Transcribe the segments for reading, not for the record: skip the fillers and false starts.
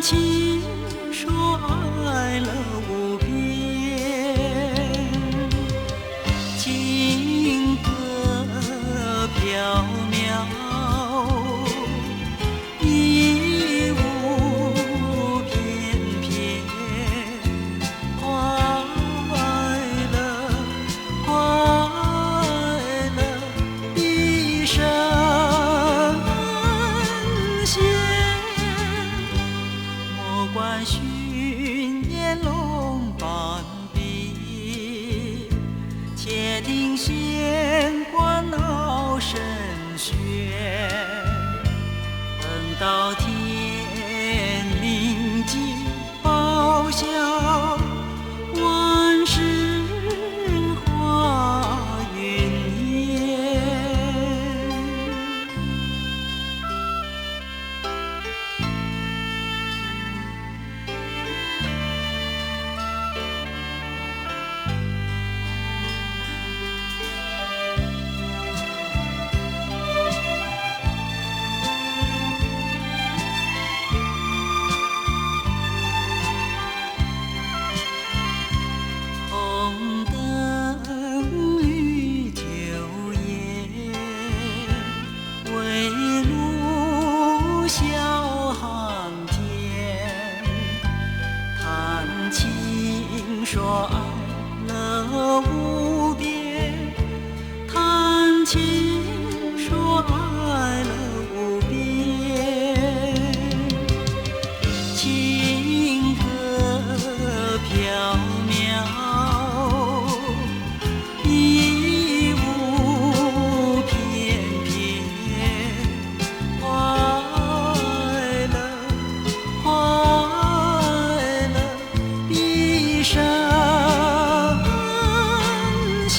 情说爱了无边，情歌飘渺，一舞翩翩，快乐快乐，一生闲。莫管训烟笼半壁，且听弦管闹声喧。等到天明即报晓，万事化云烟。红灯绿秋叶，围炉笑寒天。谈情说爱乐无边，谈情说爱乐无边。情歌飘渺，一舞翩翩，快乐快乐，一生闲。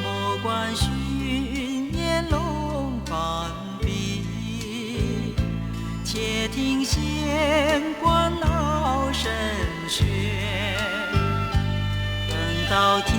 莫管训烟笼半壁，且听弦管闹声喧。等到天